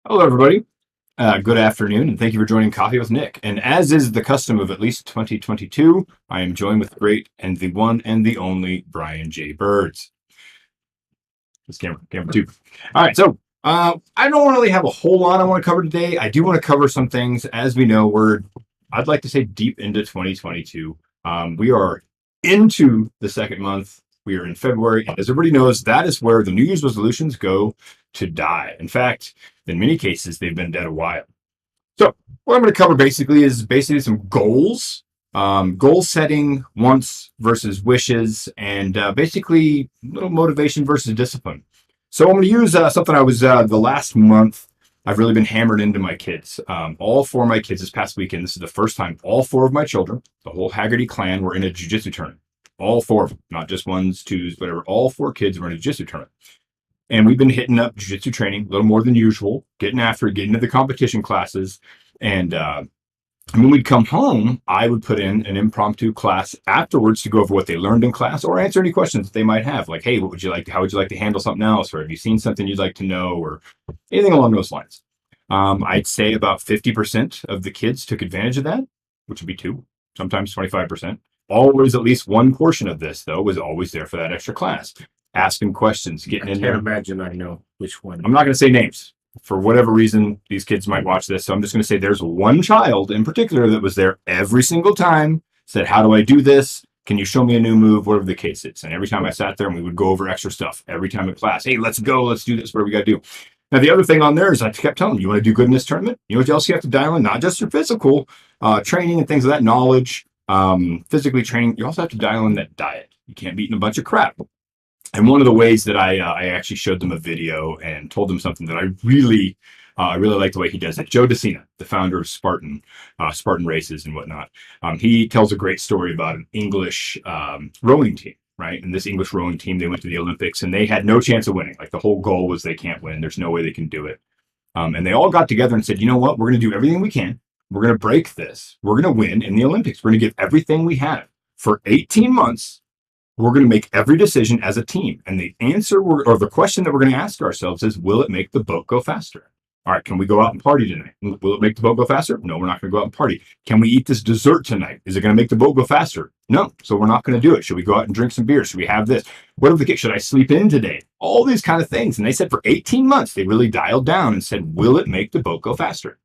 Hello, everybody. Good afternoon, and thank you for joining Coffee with Nick. And as is the custom of at least 2022, I am joined with the great and the one and the only Brian J. Birds. This camera two. All right, so I don't really have a whole lot I want to cover today. I do want to cover some things. As we know, I'd like to say deep into 2022. We are into the second month. We are in February, and as everybody knows, that is where the New Year's resolutions go to die. In fact, in many cases, they've been dead a while. So what I'm going to cover basically some goals, goal setting, wants versus wishes, and basically little motivation versus discipline. So I'm going to use something I was the last month. I've really been hammered into my kids. All four of my kids this past weekend. This is the first time all four of my children, the whole Haggerty clan, were in a jiu-jitsu tournament. All four of them, not just ones, twos, whatever. All four kids were in a jiu-jitsu tournament. And we've been hitting up jiu-jitsu training a little more than usual, getting after it, getting to the competition classes. And when we'd come home, I would put in an impromptu class afterwards to go over what they learned in class or answer any questions that they might have. Like, hey, what would you like? How would you like to handle something else? Or have you seen something you'd like to know? Or anything along those lines. I'd say about 50% of the kids took advantage of that, which would be two, sometimes 25%. Always at least one portion of this, though, was always there for that extra class, asking questions, getting in there. Can't imagine I know which one. I'm not going to say names for whatever reason. These kids might watch this, so I'm just going to say there's one child in particular that was there every single time, said, how do I do this? Can you show me a new move? Whatever the case is. And every time I sat there and we would go over extra stuff every time in class. Hey, let's go. Let's do this. What do we got to do? Now, the other thing on there is I kept telling them, you want to do good in this tournament? You know what else you have to dial in? Not just your physical training and things of that knowledge, physically training. You also have to dial in that diet. You can't be eating a bunch of crap. And one of the ways that I actually showed them a video and told them something that I really like the way he does it. Joe DeCina, the founder of Spartan races and whatnot. He tells a great story about an English rowing team, right? And this English rowing team, they went to the Olympics and they had no chance of winning. Like the whole goal was they can't win. There's no way they can do it. And they all got together and said, you know what? We're going to do everything we can. We're going to break this. We're going to win in the Olympics. We're going to give everything we have for 18 months. We're going to make every decision as a team. And the answer or the question that we're going to ask ourselves is, will it make the boat go faster? All right, can we go out and party tonight? Will it make the boat go faster? No, we're not going to go out and party. Can we eat this dessert tonight? Is it going to make the boat go faster? No, so we're not going to do it. Should we go out and drink some beer? Should we have this? What if the kid, should I sleep in today? All these kind of things. And they said for 18 months, they really dialed down and said, will it make the boat go faster?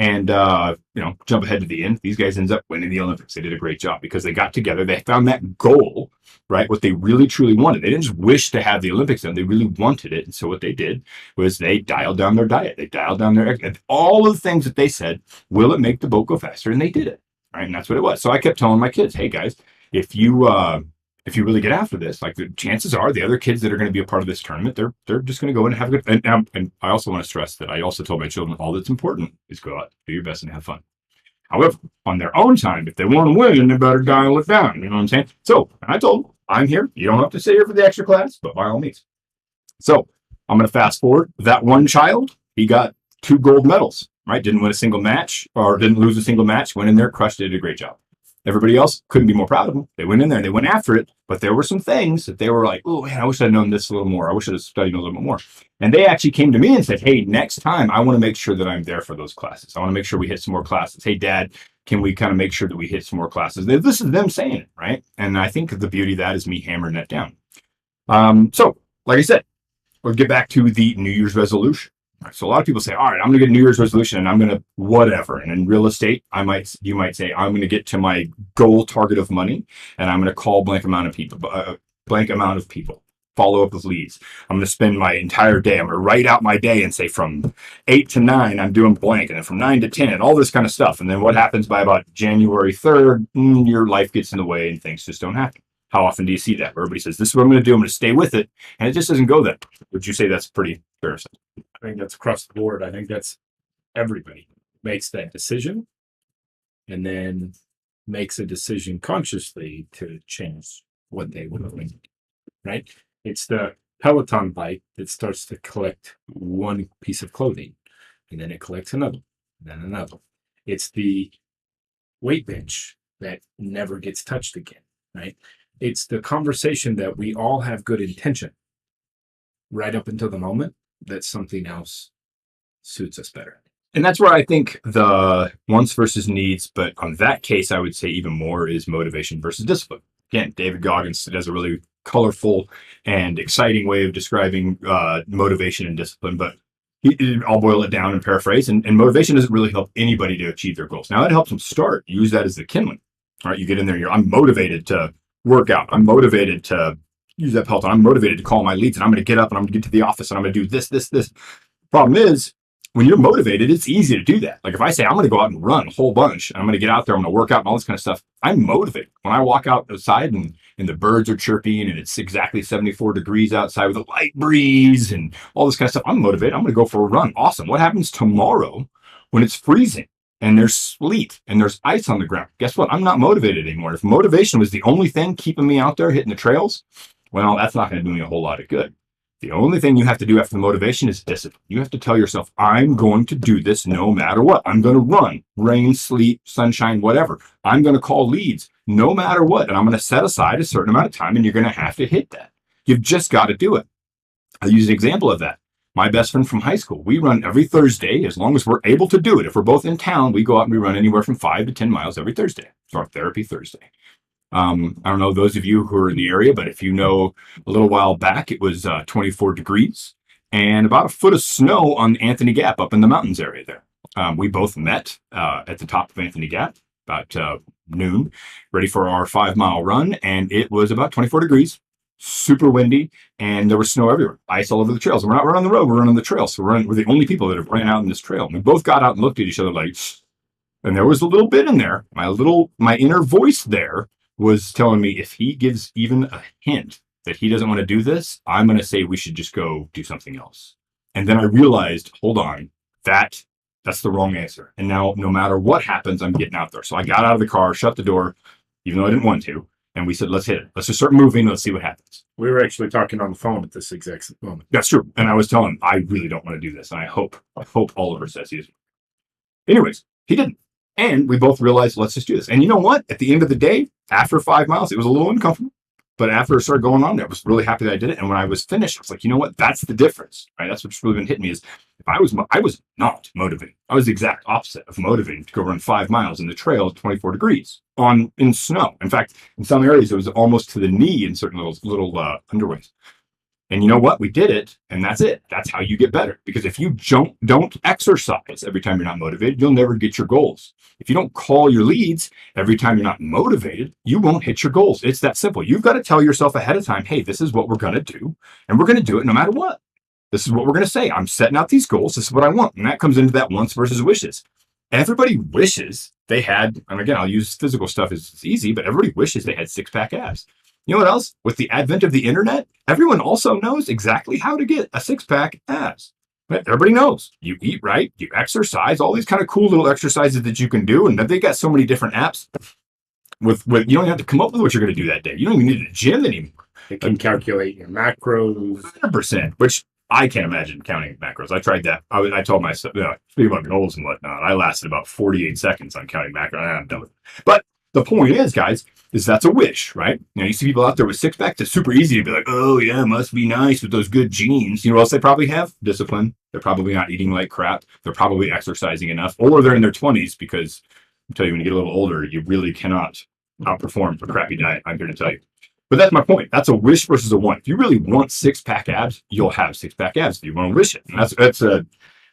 And jump ahead to the end. These guys ends up winning the Olympics. They did a great job because they got together. They found that goal, right? What they really truly wanted. They didn't just wish to have the Olympics done. They really wanted it. And so what they did was they dialed down their diet. They dialed down their all of the things that they said. Will it make the boat go faster? And they did it, right? And that's what it was. So I kept telling my kids, hey guys, if you really get after this, like the chances are the other kids that are going to be a part of this tournament, they're just going to go in and have a good. And I also want to stress that I also told my children all that's important is go out, do your best, and have fun. However, on their own time, if they want to win, they better dial it down. You know what I'm saying? So I told them, I'm here. You don't have to stay here for the extra class, but by all means. So I'm going to fast forward. That one child, he got 2 gold medals. Right? Didn't win a single match or didn't lose a single match. Went in there, crushed it, did a great job. Everybody else couldn't be more proud of them. They went in there and they went after it, but there were some things that they were like, oh man, I wish I'd known this a little more. I wish I'd studied a little bit more. And they actually came to me and said, hey, next time I want to make sure that I'm there for those classes. I want to make sure we hit some more classes. Hey, Dad, can we kind of make sure that we hit some more classes? This is them saying it, right? And I think the beauty of that is me hammering that down. So, like I said, we'll get back to the New Year's resolution. So a lot of people say, all right, I'm going to get a New Year's resolution and I'm going to whatever. And in real estate, you might say, I'm going to get to my goal target of money and I'm going to call blank amount of people, follow up with leads. I'm going to spend my entire day. I'm going to write out my day and say from 8 to 9, I'm doing blank. And then from 9 to 10 and all this kind of stuff. And then what happens by about January 3rd, your life gets in the way and things just don't happen. How often do you see that? Where everybody says, this is what I'm going to do. I'm going to stay with it. And it just doesn't go that. Would you say that's pretty fair? I think that's across the board. I think that's everybody makes that decision and then makes a decision consciously to change what they want to do, right? It's the Peloton bike that starts to collect one piece of clothing and then it collects another, and then another. It's the weight bench that never gets touched again, right? It's the conversation that we all have good intention right up until the moment that something else suits us better. And that's where I think the wants versus needs, but on that case, I would say even more is motivation versus discipline. Again, David Goggins does a really colorful and exciting way of describing motivation and discipline, but I'll boil it down and paraphrase. And motivation doesn't really help anybody to achieve their goals. Now, it helps them start. Use that as the kindling. All right, you get in there, I'm motivated to work out. I'm motivated to use that Peloton. I'm motivated to call my leads, and I'm going to get up and I'm going to get to the office and I'm going to do this. Problem is, when you're motivated, it's easy to do that. Like if I say I'm going to go out and run a whole bunch, and I'm going to get out there, I'm going to work out and all this kind of stuff, I'm motivated. When I walk outside and the birds are chirping and it's exactly 74 degrees outside with a light breeze and all this kind of stuff, I'm motivated. I'm going to go for a run. Awesome. What happens tomorrow when it's freezing and there's sleet and there's ice on the ground? Guess what? I'm not motivated anymore. If motivation was the only thing keeping me out there hitting the trails, well, that's not going to do me a whole lot of good. The only thing you have to do after the motivation is discipline. You have to tell yourself, I'm going to do this no matter what. I'm going to run, rain, sleet, sunshine, whatever. I'm going to call leads no matter what. And I'm going to set aside a certain amount of time, and you're going to have to hit that. You've just got to do it. I'll use an example of that. My best friend from high school, we run every Thursday as long as we're able to do it. If we're both in town, we go out and we run anywhere from 5 to 10 miles every Thursday. It's our therapy Thursday. I don't know those of you who are in the area, but if you know, a little while back, it was 24 degrees and about a foot of snow on Anthony Gap up in the mountains area there. We both met at the top of Anthony Gap about noon, ready for our 5-mile run. And it was about 24 degrees, super windy, and there was snow everywhere, ice all over the trails. And we're not running the road, we're running the trail. So we're the only people that have ran out in this trail. And we both got out and looked at each other like, and there was a little bit in there, my inner voice there was telling me if he gives even a hint that he doesn't want to do this, I'm going to say we should just go do something else. And then I realized, hold on, that's the wrong answer. And now no matter what happens, I'm getting out there. So I got out of the car, shut the door, even though I didn't want to. And we said, let's hit it. Let's just start moving. Let's see what happens. We were actually talking on the phone at this exact moment. That's true. And I was telling him, I really don't want to do this. And I hope Oliver says he doesn't. Anyways, he didn't. And we both realized, let's just do this. And you know what? At the end of the day, after 5 miles, it was a little uncomfortable. But after it started going on, I was really happy that I did it. And when I was finished, I was like, you know what? That's the difference, right? That's what's really been hitting me is if I was not motivated. I was the exact opposite of motivating to go run 5 miles in the trail at 24 degrees in snow. In fact, in some areas, it was almost to the knee in certain little underways. And you know what? We did it, and that's it. That's how you get better. Because if you don't exercise every time you're not motivated, you'll never get your goals. If you don't call your leads every time you're not motivated, you won't hit your goals. It's that simple. You've got to tell yourself ahead of time, hey, this is what we're going to do, and we're going to do it no matter what. This is what we're going to say. I'm setting out these goals. This is what I want. And that comes into that wants versus wishes. Everybody wishes they had, and again, I'll use physical stuff as it's easy, but everybody wishes they had six-pack abs. You know what else? With the advent of the internet, everyone also knows exactly how to get a six-pack abs. Right? Everybody knows. You eat right, you exercise, all these kind of cool little exercises that you can do. And they got so many different apps with you don't even have to come up with what you're going to do that day. You don't even need a gym anymore. It can calculate your macros. 100%, which I can't imagine counting macros. I tried that. I told myself, speaking about goals and whatnot, I lasted about 48 seconds on counting macros. I'm done with it. But the point is, guys, is that's a wish, right? You see people out there with six-packs. It's super easy to be like, oh, yeah, must be nice with those good genes. You know what else they probably have? Discipline. They're probably not eating like crap. They're probably exercising enough. Or they're in their 20s because, I tell you, when you get a little older, you really cannot outperform a crappy diet. I'm here to tell you. But that's my point. That's a wish versus a want. If you really want six-pack abs, you'll have six-pack abs if you want to wish it. And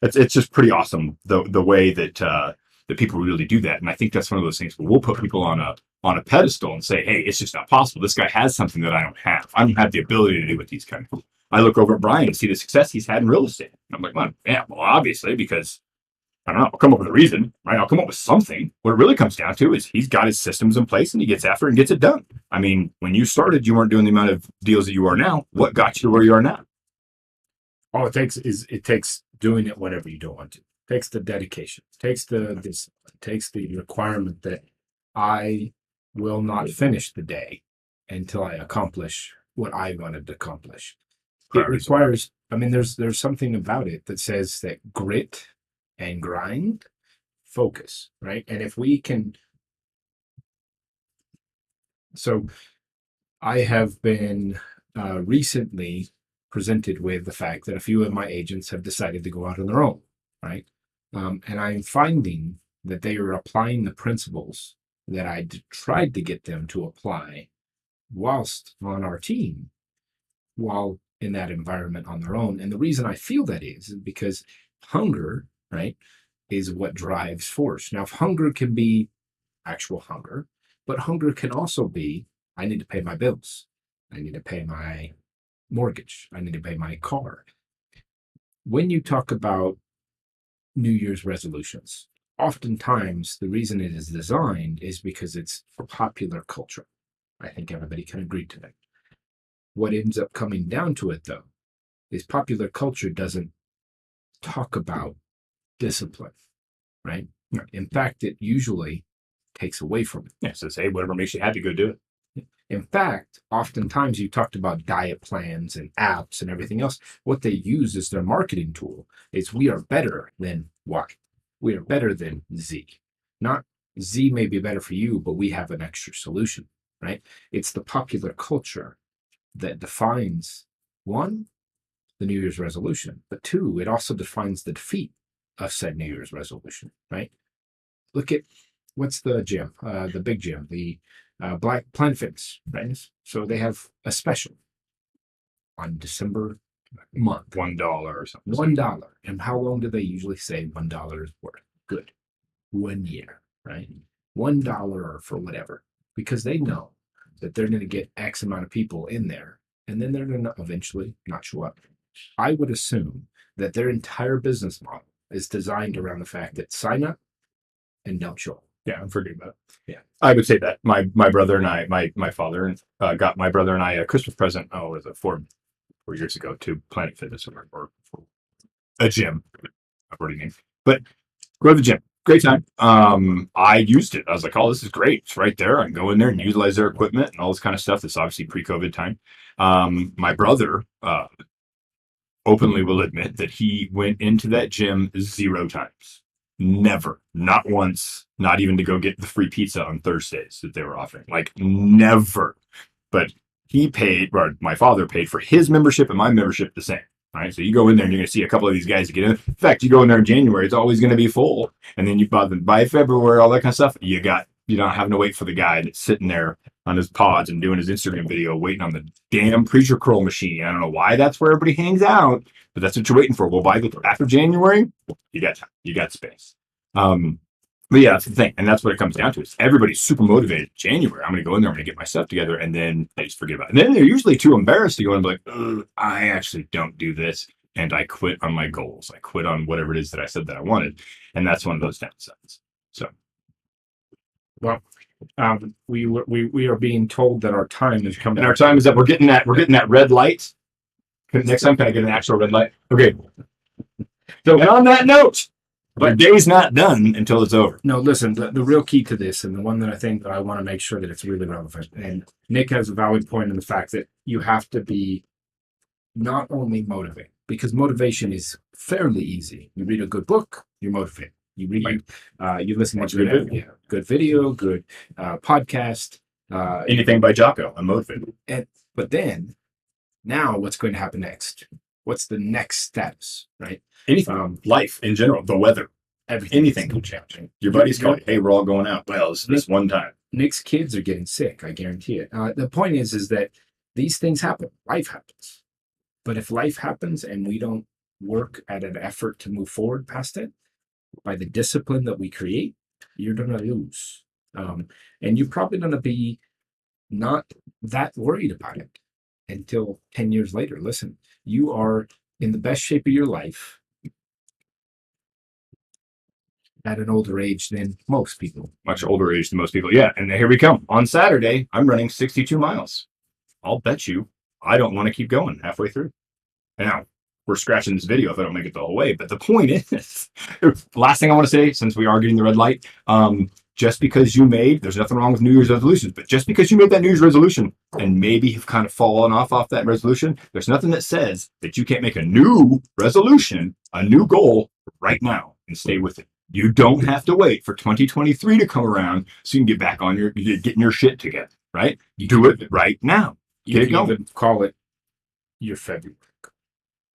it's just pretty awesome, the way that people really do that. And I think that's one of those things where we'll put people on a pedestal and say, hey, it's just not possible. This guy has something that I don't have. I don't have the ability to do what he's kind of people. I look over at Brian and see the success he's had in real estate. And I'm like, well, yeah, well, obviously, because I don't know, I'll come up with a reason, right? I'll come up with something. What it really comes down to is he's got his systems in place and he gets after it and gets it done. I mean, when you started, you weren't doing the amount of deals that you are now. What got you to where you are now? All it takes doing it whenever you don't want to. It takes the dedication. It takes the requirement that I will not finish the day until I accomplish what I wanted to accomplish. It requires, there's something about it that says that grit and grind, focus, right? And if we can, so I have been recently presented with the fact that a few of my agents have decided to go out on their own. right? And I'm finding that they are applying the principles that tried to get them to apply whilst on our team, while in that environment on their own. And the reason I feel that is because hunger, right, is what drives force. Now, if hunger can be actual hunger, but hunger can also be, I need to pay my bills. I need to pay my mortgage. I need to pay my car. When you talk about New Year's resolutions, oftentimes the reason it is designed is because it's for popular culture. I think everybody can agree to that. What ends up coming down to it, though, is popular culture doesn't talk about discipline, right? In fact, it usually takes away from it. Yeah, so say whatever makes you happy, go do it. In fact, oftentimes you talked about diet plans and apps and everything else. What they use as their marketing tool is we are better than Y. We are better than Z. Not Z may be better for you, but we have an extra solution, right? It's the popular culture that defines, one, the New Year's resolution, but two, it also defines the defeat of said New Year's resolution, right? Look at what's the gym, the big gym, the Black Planet Fitness, right? So they have a special on December month. $1 or something. $1. And how long do they usually say $1 is worth? Good. 1 year, right? $1 for whatever, because they know that they're going to get X amount of people in there, and then they're going to eventually not show up. I would assume that their entire business model is designed around the fact that sign up and don't show up. Yeah, I'm forgetting about it. Yeah. I would say that my brother and I, my father got my brother and I a Christmas present. Oh, was it 4 years ago to Planet Fitness or a gym. I've already named, but go to the gym. Great time. I used it. I was like, oh, this is great. It's right there. I can go in there and utilize their equipment and all this kind of stuff. That's obviously pre-COVID time. My brother openly will admit that he went into that gym 0 times. Never, not once, not even to go get the free pizza on Thursdays that they were offering. Like, never. But he paid, or my father paid for his membership and my membership the same. Right. So you go in there and you're going to see a couple of these guys that get in. In fact, you go in there in January, it's always going to be full. And then you bought them by February, all that kind of stuff. You're not having to wait for the guy that's sitting there on his pods and doing his Instagram video, waiting on the damn preacher curl machine. I don't know why that's where everybody hangs out, but that's what you're waiting for. Well, by after January, you got time, you got space. But yeah, that's the thing. And that's what it comes down to is everybody's super motivated. January, I'm going to go in there, I'm going to get my stuff together. And then they just forget about it. And then they're usually too embarrassed to go and be like, I actually don't do this. And I quit on my goals. I quit on whatever it is that I said that I wanted. And that's one of those downsides. So, well, we are being told that our time is coming. And our time is up. We're getting that red light. Next time, can I get an actual red light? Okay. So, and on that note, but day's not done until it's over. No, listen, the real key to this, and the one that I think that I want to make sure that it's really relevant, and Nick has a valid point in the fact that you have to be not only motivated, because motivation is fairly easy. You read a good book, you're motivated. You read, you listen to good video, good podcast. Anything by Jocko, I'm motivated. But then, now what's going to happen next? What's the next status, right? Anything, life in general, the weather, anything can change. Your buddies call you, hey, we're all going out. Well, this one time. Nick's kids are getting sick, I guarantee it. The point is that these things happen. Life happens. But if life happens and we don't work at an effort to move forward past it, by the discipline that we create, you're going to lose. And you're probably going to be not that worried about it until 10 years later. Listen, you are in the best shape of your life at an older age than most people. Much older age than most people. Yeah. And here we come. On Saturday, I'm running 62 miles. I'll bet you I don't want to keep going halfway through. Now, we're scratching this video if I don't make it the whole way. But the point is, last thing I want to say, since we are getting the red light, just because there's nothing wrong with New Year's resolutions, but just because you made that New Year's resolution and maybe have kind of fallen off that resolution, there's nothing that says that you can't make a new resolution, a new goal right now and stay with it. You don't have to wait for 2023 to come around so you can get back on getting your shit together, right? You do it right now. You can even call it your February,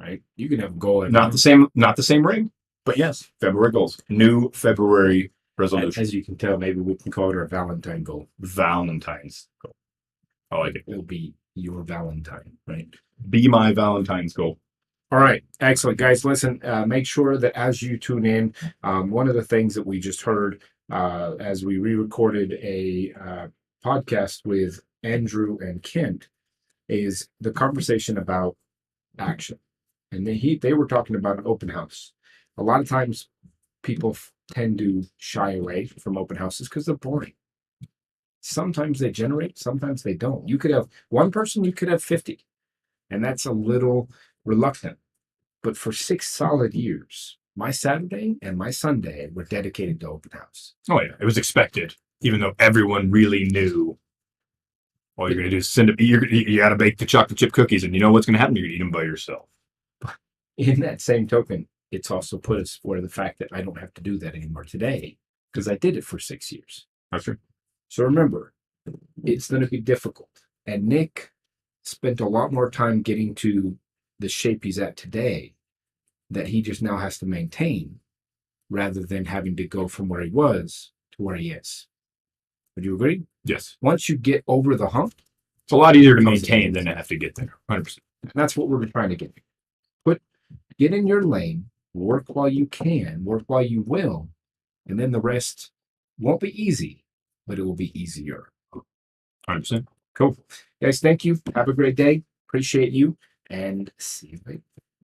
right? You can have a goal. Not the same ring, But yes, February goals. New February resolution. As you can tell, maybe we can call it our Valentine goal. Valentine's goal. I like it. It'll be your Valentine, right? Be my Valentine's goal. All right. Excellent, guys. Listen, make sure that as you tune in, one of the things that we just heard as we re-recorded a podcast with Andrew and Kent is the conversation about action. And they were talking about an open house. A lot of times people tend to shy away from open houses because they're boring. Sometimes they generate, sometimes they don't. You could have one person, you could have 50. And that's a little reluctant. But for 6 solid years, my Saturday and my Sunday were dedicated to open house. Oh yeah, it was expected, even though everyone really knew. All you're going to do is send it. You got to bake the chocolate chip cookies, and you know what's going to happen. You're going to eat them by yourself. In that same token, it's also put us for the fact that I don't have to do that anymore today because I did it for 6 years. That's true. So remember, it's going to be difficult. And Nick spent a lot more time getting to the shape he's at today that he just now has to maintain rather than having to go from where he was to where he is. Would you agree? Yes. Once you get over the hump, It's a lot easier to maintain than to have to get there. 100%. and that's what we're trying to get. Get in your lane, work while you can, work while you will, and then the rest won't be easy, but it will be easier. 100%. Cool. Guys, thank you. Have a great day. Appreciate you, and see you later.